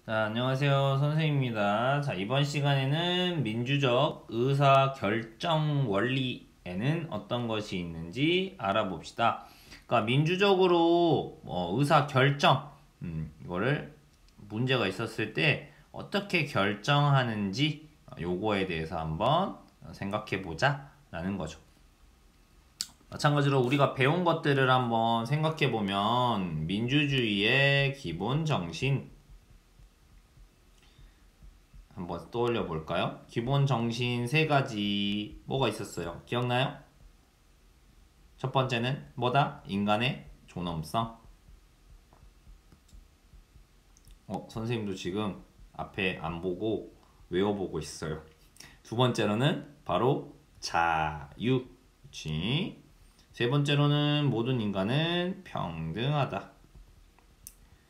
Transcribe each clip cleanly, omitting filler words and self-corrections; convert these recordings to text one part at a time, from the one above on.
자, 안녕하세요. 선생님입니다. 자, 이번 시간에는 민주적 의사 결정 원리에는 어떤 것이 있는지 알아봅시다. 그러니까 민주적으로 의사 결정, 이거를 문제가 있었을 때 어떻게 결정하는지 요거에 대해서 한번 생각해 보자 라는 거죠. 마찬가지로 우리가 배운 것들을 한번 생각해 보면 민주주의의 기본 정신 한번 떠올려 볼까요? 기본 정신 세 가지 뭐가 있었어요? 기억나요? 첫 번째는 뭐다? 인간의 존엄성. 선생님도 지금 앞에 안 보고 외워보고 있어요. 두 번째로는 바로 자유. 그치? 세 번째로는 모든 인간은 평등하다.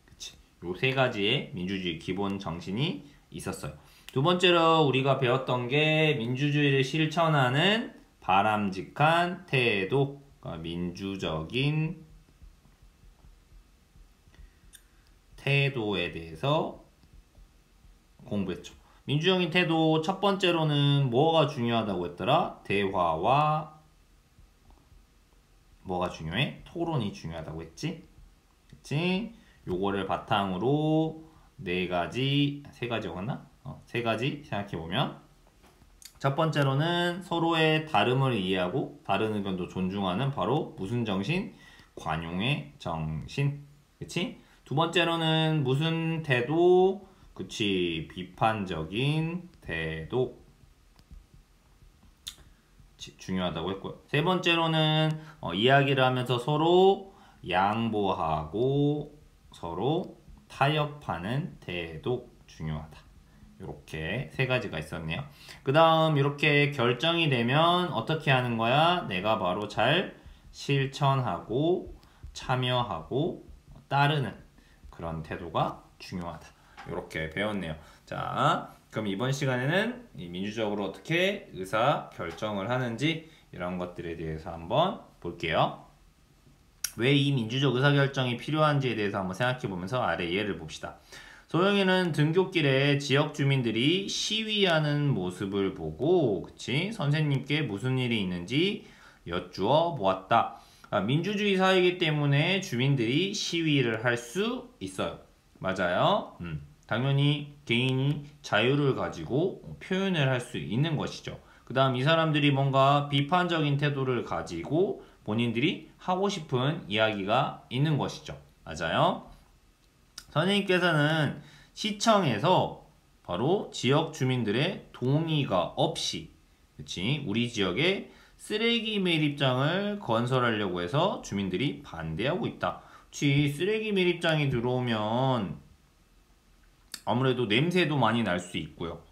그치? 요 세 가지의 민주주의 기본 정신이 있었어요. 두 번째로 우리가 배웠던 게 민주주의를 실천하는 바람직한 태도, 그러니까 민주적인 태도에 대해서 공부했죠. 민주적인 태도 첫 번째로는 뭐가 중요하다고 했더라? 대화와 뭐가 중요해? 토론이 중요하다고 했지? 그치? 요거를 바탕으로 세 가지였나? 세 가지 생각해보면 첫 번째로는 서로의 다름을 이해하고 다른 의견도 존중하는 바로 무슨 정신? 관용의 정신. 그치? 두 번째로는 무슨 태도? 그치? 비판적인 태도. 그치? 중요하다고 했고요. 세 번째로는 이야기를 하면서 서로 양보하고 서로 타협하는 태도 중요하다. 이렇게 세 가지가 있었네요. 그 다음 이렇게 결정이 되면 어떻게 하는 거야? 내가 바로 잘 실천하고 참여하고 따르는 그런 태도가 중요하다. 이렇게 배웠네요. 자, 그럼 이번 시간에는 민주적으로 어떻게 의사 결정을 하는지 이런 것들에 대해서 한번 볼게요. 왜 이 민주적 의사결정이 필요한지에 대해서 한번 생각해 보면서 아래 예를 봅시다. 소영이는 등굣길에 지역 주민들이 시위하는 모습을 보고 그치? 선생님께 무슨 일이 있는지 여쭈어 보았다. 민주주의 사회이기 때문에 주민들이 시위를 할 수 있어요. 맞아요. 당연히 개인이 자유를 가지고 표현을 할 수 있는 것이죠. 그 다음 이 사람들이 뭔가 비판적인 태도를 가지고 본인들이 하고 싶은 이야기가 있는 것이죠. 맞아요. 선생님께서는 시청에서 바로 지역 주민들의 동의가 없이 그치? 우리 지역에 쓰레기 매립장을 건설하려고 해서 주민들이 반대하고 있다. 그치? 쓰레기 매립장이 들어오면 아무래도 냄새도 많이 날 수 있고요.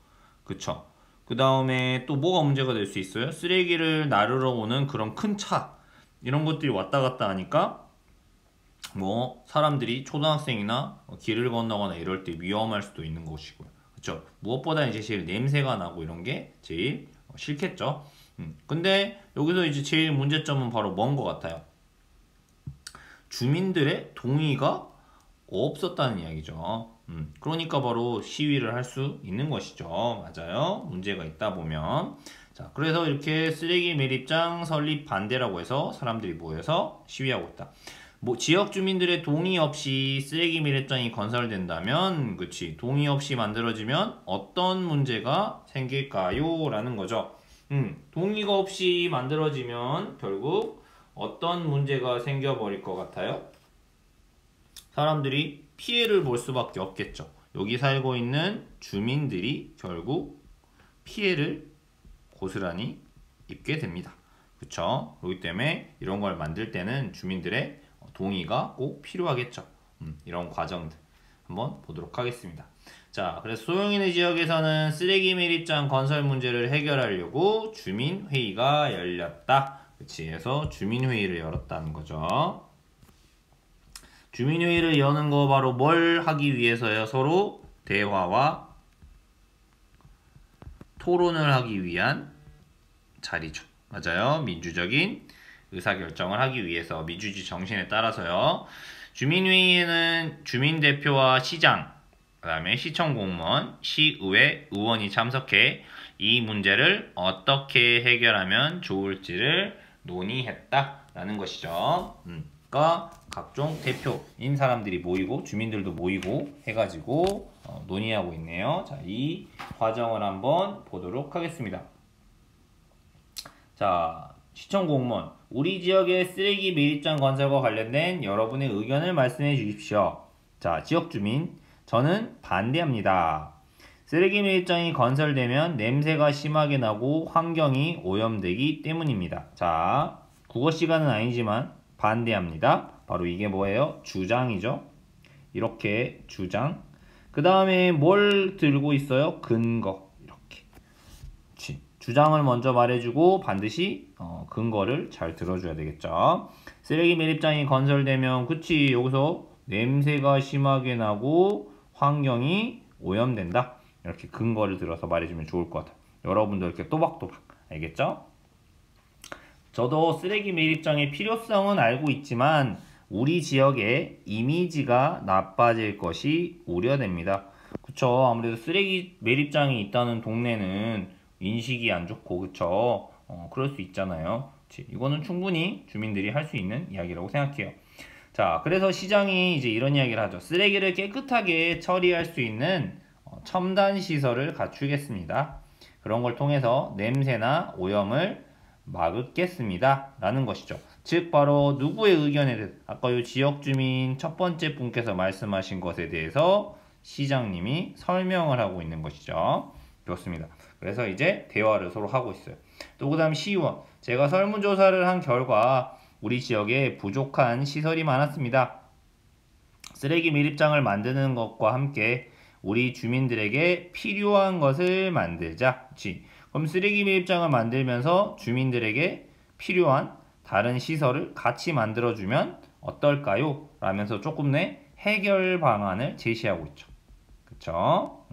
그쵸? 그 다음에 또 뭐가 문제가 될 수 있어요? 쓰레기를 나르러 오는 그런 큰 차 이런 것들이 왔다 갔다 하니까 사람들이 초등학생이나 길을 건너거나 이럴 때 위험할 수도 있는 것이고요. 그쵸? 무엇보다 이제 제일 냄새가 나고 이런 게 제일 싫겠죠? 근데 여기서 이제 제일 문제점은 바로 뭔 것 같아요? 주민들의 동의가 없었다는 이야기죠. 그러니까 바로 시위를 할 수 있는 것이죠. 맞아요. 문제가 있다 보면. 자, 그래서 이렇게 쓰레기 매립장 설립 반대라고 해서 사람들이 모여서 시위하고 있다. 지역 주민들의 동의 없이 쓰레기 매립장이 건설된다면, 그치, 동의 없이 만들어지면 어떤 문제가 생길까요? 라는 거죠. 동의가 없이 만들어지면 결국 어떤 문제가 생겨버릴 것 같아요? 사람들이 피해를 볼 수밖에 없겠죠. 여기 살고 있는 주민들이 결국 피해를 고스란히 입게 됩니다. 그쵸? 그렇기 때문에 이런 걸 만들 때는 주민들의 동의가 꼭 필요하겠죠. 이런 과정들 한번 보도록 하겠습니다. 자, 그래서 소용인의 지역에서는 쓰레기 매립장 건설 문제를 해결하려고 주민회의가 열렸다. 그치? 그래서 주민회의를 열었다는 거죠. 주민회의를 여는 거 바로 뭘 하기 위해서요? 서로 대화와 토론을 하기 위한 자리죠. 맞아요. 민주적인 의사결정을 하기 위해서 민주주의 정신에 따라서요. 주민회의에는 주민대표와 시장, 그 다음에 시청 공무원, 시의회 의원이 참석해 이 문제를 어떻게 해결하면 좋을지를 논의했다라는 것이죠. 그러니까 각종 대표인 사람들이 모이고 주민들도 모이고 해가지고 논의하고 있네요. 자, 이 과정을 한번 보도록 하겠습니다. 자, 시청 공무원, 우리 지역의 쓰레기 매립장 건설과 관련된 여러분의 의견을 말씀해 주십시오. 자, 지역 주민, 저는 반대합니다. 쓰레기 매립장이 건설되면 냄새가 심하게 나고 환경이 오염되기 때문입니다. 자, 국어 시간은 아니지만 반대합니다. 바로 이게 뭐예요? 주장이죠. 이렇게 주장. 그 다음에 뭘 들고 있어요? 근거. 이렇게. 주장을 먼저 말해주고 반드시 근거를 잘 들어줘야 되겠죠. 쓰레기 매립장이 건설되면 그치 여기서 냄새가 심하게 나고 환경이 오염된다. 이렇게 근거를 들어서 말해주면 좋을 것 같아요. 여러분도 이렇게 또박또박 알겠죠? 저도 쓰레기 매립장의 필요성은 알고 있지만 우리 지역의 이미지가 나빠질 것이 우려됩니다. 그쵸? 아무래도 쓰레기 매립장이 있다는 동네는 인식이 안 좋고 그쵸? 그럴 수 있잖아요. 그치? 이거는 충분히 주민들이 할 수 있는 이야기라고 생각해요. 자, 그래서 시장이 이제 이런 이야기를 하죠. 쓰레기를 깨끗하게 처리할 수 있는 첨단 시설을 갖추겠습니다. 그런 걸 통해서 냄새나 오염을 막겠습니다. 라는 것이죠. 즉 바로 누구의 의견에 대해 아까 이 지역 주민 첫 번째 분께서 말씀하신 것에 대해서 시장님이 설명을 하고 있는 것이죠. 그렇습니다. 그래서 이제 대화를 서로 하고 있어요. 또 그 다음 시의원, 제가 설문조사를 한 결과 우리 지역에 부족한 시설이 많았습니다. 쓰레기 매립장을 만드는 것과 함께 우리 주민들에게 필요한 것을 만들자. 그럼 쓰레기 매립장을 만들면서 주민들에게 필요한 다른 시설을 같이 만들어주면 어떨까요? 라면서 조금 내 해결 방안을 제시하고 있죠. 그쵸?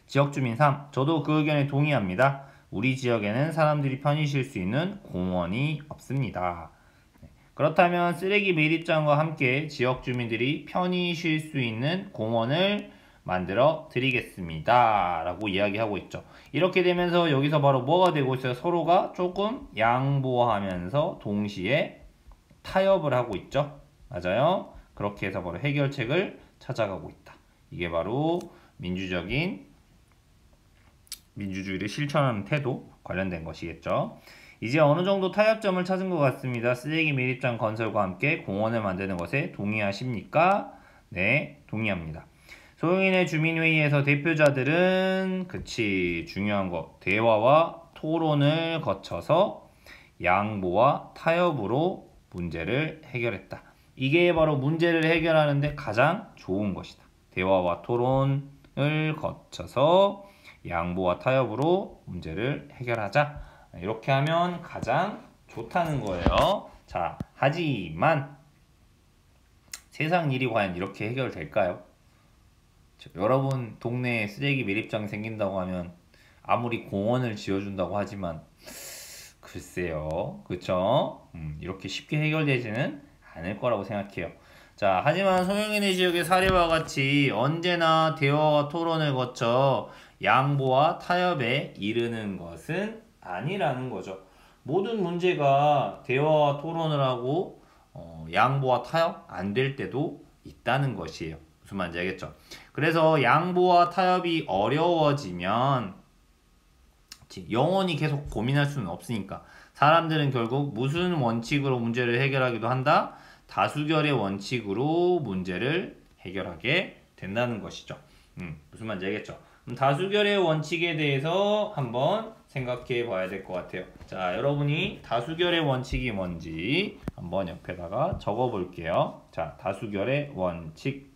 지역 주민 3. 저도 그 의견에 동의합니다. 우리 지역에는 사람들이 편히 쉴 수 있는 공원이 없습니다. 그렇다면 쓰레기 매립장과 함께 지역 주민들이 편히 쉴 수 있는 공원을 만들어 드리겠습니다. 라고 이야기하고 있죠. 이렇게 되면서 여기서 바로 뭐가 되고 있어요? 서로가 조금 양보하면서 동시에 타협을 하고 있죠. 맞아요? 그렇게 해서 바로 해결책을 찾아가고 있다. 이게 바로 민주주의를 실천하는 태도 관련된 것이겠죠. 이제 어느 정도 타협점을 찾은 것 같습니다. 쓰레기 매립장 건설과 함께 공원을 만드는 것에 동의하십니까? 네, 동의합니다. 소용인의 주민회의에서 대표자들은 그치 중요한 거 대화와 토론을 거쳐서 양보와 타협으로 문제를 해결했다. 이게 바로 문제를 해결하는데 가장 좋은 것이다. 대화와 토론을 거쳐서 양보와 타협으로 문제를 해결하자. 이렇게 하면 가장 좋다는 거예요. 자, 하지만 세상 일이 과연 이렇게 해결될까요? 여러분 동네에 쓰레기 매립장 생긴다고 하면 아무리 공원을 지어준다고 하지만 글쎄요. 그쵸? 이렇게 쉽게 해결되지는 않을 거라고 생각해요. 자, 하지만 소명인의 지역의 사례와 같이 언제나 대화와 토론을 거쳐 양보와 타협에 이르는 것은 아니라는 거죠. 모든 문제가 대화와 토론을 하고 양보와 타협 안 될 때도 있다는 것이에요. 무슨 말인지 알겠죠? 그래서 양보와 타협이 어려워지면 영원히 계속 고민할 수는 없으니까 사람들은 결국 무슨 원칙으로 문제를 해결하기도 한다? 다수결의 원칙으로 문제를 해결하게 된다는 것이죠. 무슨 말인지 알겠죠? 다수결의 원칙에 대해서 한번 생각해 봐야 될 것 같아요. 자, 여러분이 다수결의 원칙이 뭔지 한번 옆에다가 적어 볼게요. 자, 다수결의 원칙.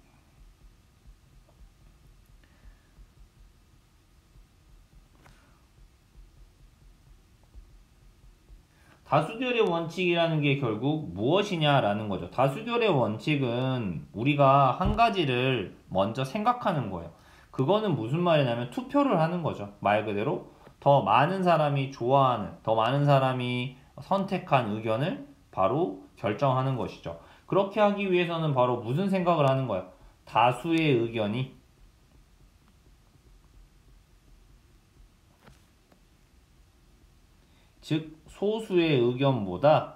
다수결의 원칙이라는 게 결국 무엇이냐라는 거죠. 다수결의 원칙은 우리가 한 가지를 먼저 생각하는 거예요. 그거는 무슨 말이냐면 투표를 하는 거죠. 말 그대로 더 많은 사람이 좋아하는, 더 많은 사람이 선택한 의견을 바로 결정하는 것이죠. 그렇게 하기 위해서는 바로 무슨 생각을 하는 거예요? 다수의 의견이 즉 소수의 의견보다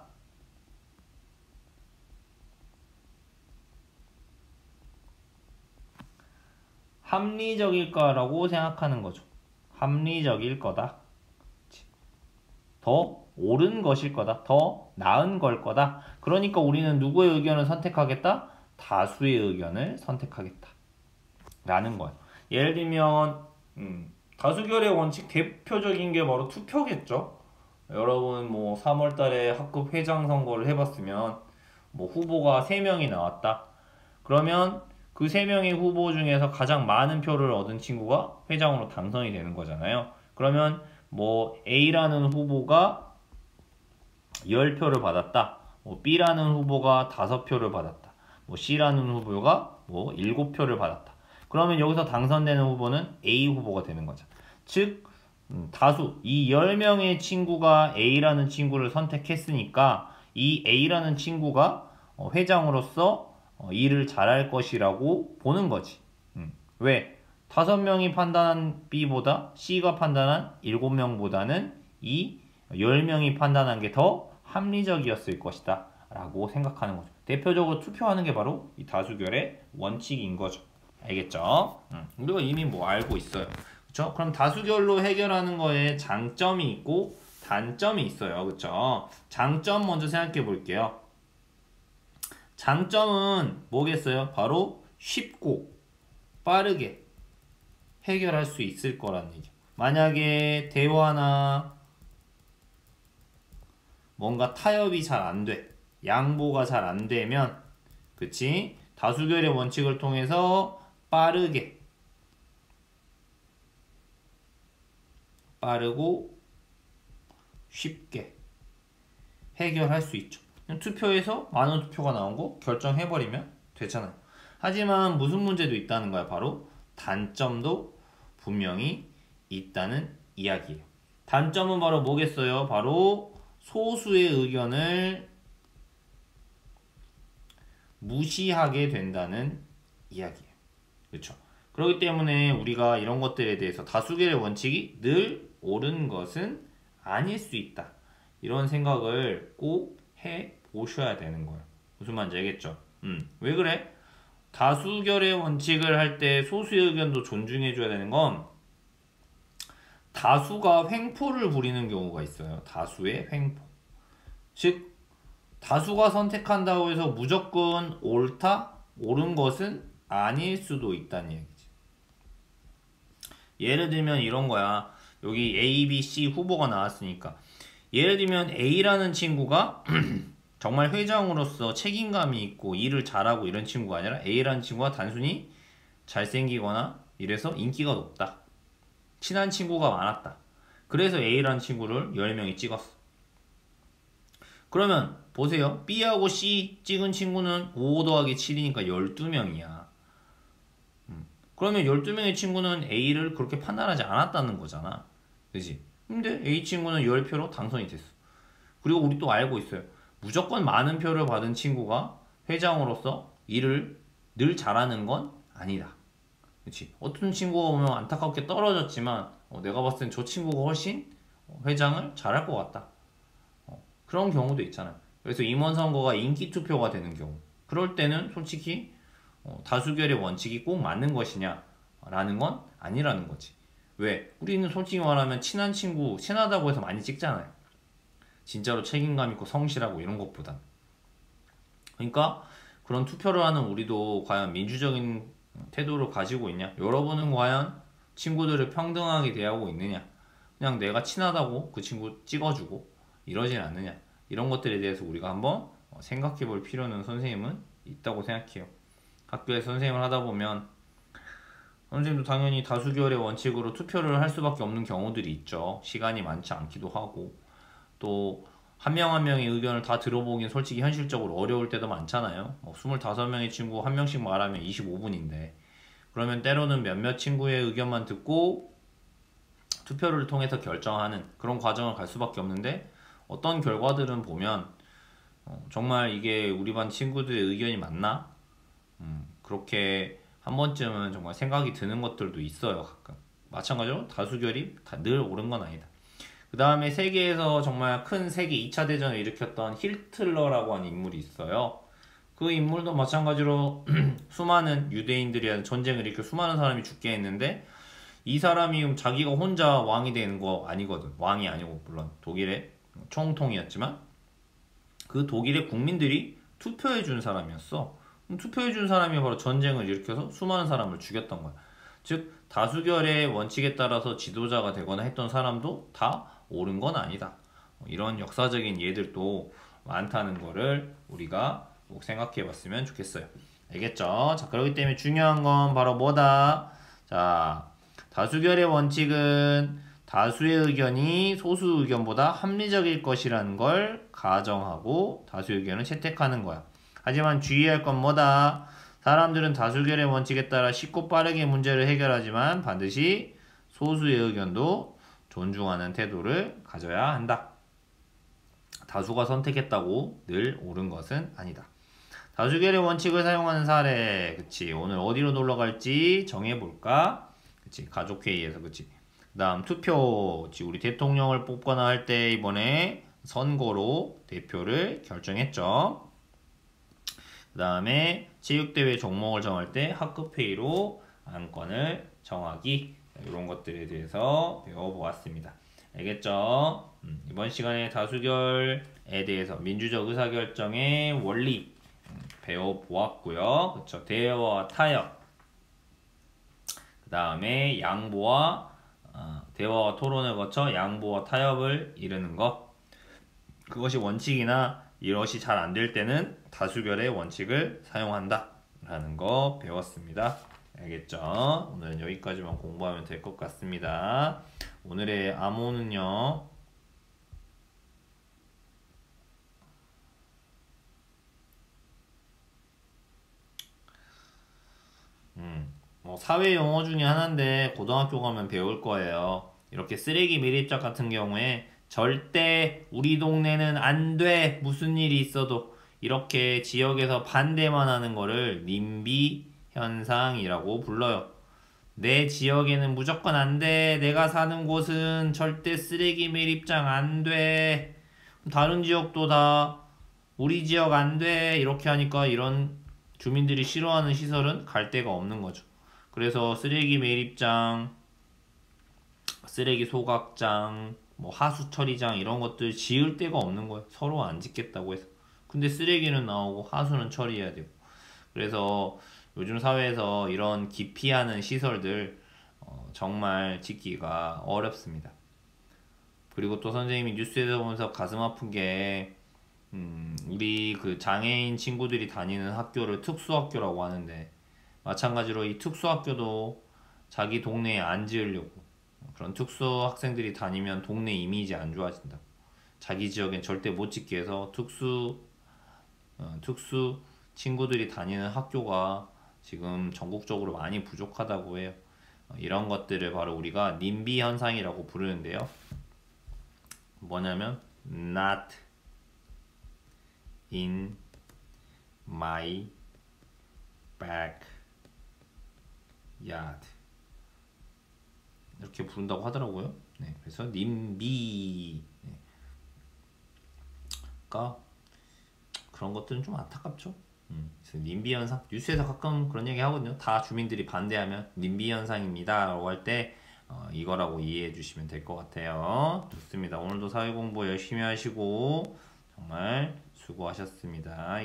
합리적일까라고 생각하는 거죠. 합리적일 거다. 더 옳은 것일 거다. 더 나은 걸 거다. 그러니까 우리는 누구의 의견을 선택하겠다? 다수의 의견을 선택하겠다. 라는 거예요. 예를 들면 다수결의 원칙 대표적인 게 바로 투표겠죠. 여러분 뭐 3월 달에 학급 회장 선거를 해봤으면 뭐 후보가 3명이 나왔다. 그러면 그 3명의 후보 중에서 가장 많은 표를 얻은 친구가 회장으로 당선이 되는 거잖아요. 그러면 뭐 A라는 후보가 10표를 받았다. 뭐 B라는 후보가 5표를 받았다. 뭐 C라는 후보가 뭐 7표를 받았다. 그러면 여기서 당선되는 후보는 A 후보가 되는 거죠. 즉 다수, 이 10명의 친구가 A라는 친구를 선택했으니까 이 A라는 친구가 회장으로서 일을 잘할 것이라고 보는 거지. 왜? 5명이 판단한 B보다 C가 판단한 7명보다는 이 10명이 판단한 게 더 합리적이었을 것이다 라고 생각하는 거죠. 대표적으로 투표하는 게 바로 이 다수결의 원칙인 거죠. 알겠죠? 우리가 이미 뭐 알고 있어요. 그쵸? 그럼 다수결로 해결하는 거에 장점이 있고 단점이 있어요. 그쵸? 장점 먼저 생각해 볼게요. 장점은 뭐겠어요? 바로 쉽고 빠르게 해결할 수 있을 거라는 얘기죠. 만약에 대화나 뭔가 타협이 잘 안 돼. 양보가 잘 안 되면 그치? 다수결의 원칙을 통해서 빠르고 쉽게 해결할 수 있죠. 투표에서 많은 투표가 나온 거 결정해버리면 되잖아요. 하지만 무슨 문제도 있다는 거야. 바로 단점도 분명히 있다는 이야기예요. 단점은 바로 뭐겠어요? 바로 소수의 의견을 무시하게 된다는 이야기예요. 그렇죠? 그렇기 때문에 우리가 이런 것들에 대해서 다수결의 원칙이 늘 옳은 것은 아닐 수 있다. 이런 생각을 꼭 해보셔야 되는 거예요. 무슨 말인지 알겠죠? 왜 그래? 다수결의 원칙을 할 때 소수의 의견도 존중해줘야 되는 건 다수가 횡포를 부리는 경우가 있어요. 다수의 횡포. 즉 다수가 선택한다고 해서 무조건 옳다? 옳은 것은 아닐 수도 있다는 얘기지. 예를 들면 이런 거야. 여기 A, B, C 후보가 나왔으니까 예를 들면 A라는 친구가 정말 회장으로서 책임감이 있고 일을 잘하고 이런 친구가 아니라 A라는 친구가 단순히 잘생기거나 이래서 인기가 높다. 친한 친구가 많았다. 그래서 A라는 친구를 10명이 찍었어. 그러면 보세요. B하고 C 찍은 친구는 5 더하기 7이니까 12명이야. 그러면 12명의 친구는 A를 그렇게 판단하지 않았다는 거잖아. 그치? 근데 A 친구는 10표로 당선이 됐어. 그리고 우리 또 알고 있어요. 무조건 많은 표를 받은 친구가 회장으로서 일을 늘 잘하는 건 아니다. 그치? 어떤 친구가 오면 안타깝게 떨어졌지만 내가 봤을 땐 저 친구가 훨씬 회장을 잘할 것 같다. 그런 경우도 있잖아요. 그래서 임원 선거가 인기 투표가 되는 경우 그럴 때는 솔직히 다수결의 원칙이 꼭 맞는 것이냐 라는 건 아니라는 거지. 왜? 우리는 솔직히 말하면 친한 친구 친하다고 해서 많이 찍잖아요. 진짜로 책임감 있고 성실하고 이런 것보다. 그러니까 그런 투표를 하는 우리도 과연 민주적인 태도를 가지고 있냐? 여러분은 과연 친구들을 평등하게 대하고 있느냐? 그냥 내가 친하다고 그 친구 찍어주고 이러진 않느냐? 이런 것들에 대해서 우리가 한번 생각해 볼 필요는 선생님은 있다고 생각해요. 학교에서 선생님을 하다 보면 선생님도 당연히 다수결의 원칙으로 투표를 할 수밖에 없는 경우들이 있죠. 시간이 많지 않기도 하고 또 한 명 한 명의 의견을 다 들어보긴 솔직히 현실적으로 어려울 때도 많잖아요. 25명의 친구 한 명씩 말하면 25분인데 그러면 때로는 몇몇 친구의 의견만 듣고 투표를 통해서 결정하는 그런 과정을 갈 수밖에 없는데 어떤 결과들은 보면 정말 이게 우리 반 친구들의 의견이 맞나? 그렇게 한 번쯤은 정말 생각이 드는 것들도 있어요. 가끔. 마찬가지로 다수결이 늘 옳은 건 아니다. 그 다음에 세계에서 정말 큰 세계 2차 대전을 일으켰던 히틀러라고 하는 인물이 있어요. 그 인물도 마찬가지로 수많은 유대인들이 전쟁을 일으켜 수많은 사람이 죽게 했는데 이 사람이 자기가 혼자 왕이 되는 거 아니거든. 왕이 아니고 물론 독일의 총통이었지만 그 독일의 국민들이 투표해 준 사람이었어. 투표해 준 사람이 바로 전쟁을 일으켜서 수많은 사람을 죽였던 거야. 즉 다수결의 원칙에 따라서 지도자가 되거나 했던 사람도 다 옳은 건 아니다. 이런 역사적인 예들도 많다는 거를 우리가 꼭 생각해 봤으면 좋겠어요. 알겠죠? 자, 그렇기 때문에 중요한 건 바로 뭐다? 자, 다수결의 원칙은 다수의 의견이 소수 의견보다 합리적일 것이라는 걸 가정하고 다수 의견을 채택하는 거야. 하지만 주의할 건 뭐다? 사람들은 다수결의 원칙에 따라 쉽고 빠르게 문제를 해결하지만 반드시 소수의 의견도 존중하는 태도를 가져야 한다. 다수가 선택했다고 늘 옳은 것은 아니다. 다수결의 원칙을 사용하는 사례, 그치? 오늘 어디로 놀러 갈지 정해볼까? 그치? 가족회의에서, 그치? 그 다음 투표, 그치? 우리 대통령을 뽑거나 할 때 이번에 선거로 대표를 결정했죠. 그 다음에 체육대회 종목을 정할 때 학급회의로 안건을 정하기, 이런 것들에 대해서 배워보았습니다. 알겠죠? 이번 시간에 다수결에 대해서 민주적 의사결정의 원리 배워보았고요. 그쵸? 대화와 타협, 그 다음에 양보와 대화와 토론을 거쳐 양보와 타협을 이루는 것, 그것이 원칙이나 이것이 잘 안 될 때는 다수결의 원칙을 사용한다 라는 거 배웠습니다. 알겠죠? 오늘은 여기까지만 공부하면 될 것 같습니다. 오늘의 암호는요, 사회 용어 중에 하나인데 고등학교 가면 배울 거예요. 이렇게 쓰레기 밀입장 같은 경우에 절대 우리 동네는 안 돼, 무슨 일이 있어도, 이렇게 지역에서 반대만 하는 거를 님비 현상이라고 불러요. 내 지역에는 무조건 안 돼, 내가 사는 곳은 절대 쓰레기 밀입장 안 돼, 다른 지역도 다 우리 지역 안 돼, 이렇게 하니까 이런 주민들이 싫어하는 시설은 갈 데가 없는 거죠. 그래서 쓰레기 매립장, 쓰레기 소각장, 뭐 하수 처리장 이런 것들 지을 데가 없는 거예요. 서로 안 짓겠다고 해서. 근데 쓰레기는 나오고 하수는 처리해야 되고. 그래서 요즘 사회에서 이런 기피하는 시설들 정말 짓기가 어렵습니다. 그리고 또 선생님이 뉴스에서 보면서 가슴 아픈 게 우리 그 장애인 친구들이 다니는 학교를 특수학교라고 하는데, 마찬가지로 이 특수학교도 자기 동네에 안 지으려고, 그런 특수학생들이 다니면 동네 이미지 안 좋아진다고, 자기 지역엔 절대 못 짓게 해서 특수 친구들이 다니는 학교가 지금 전국적으로 많이 부족하다고 해요. 이런 것들을 바로 우리가 님비 현상이라고 부르는데요. 뭐냐면 not in my backyard 이렇게 부른다고 하더라고요. 네, 그래서 님비가 그런 것들은 좀 안타깝죠. 그래서 님비 현상, 뉴스에서 가끔 그런 얘기 하거든요. 다 주민들이 반대하면 님비 현상입니다 라고 할 때 이거라고 이해해 주시면 될 것 같아요. 좋습니다. 오늘도 사회 공부 열심히 하시고 정말 수고하셨습니다.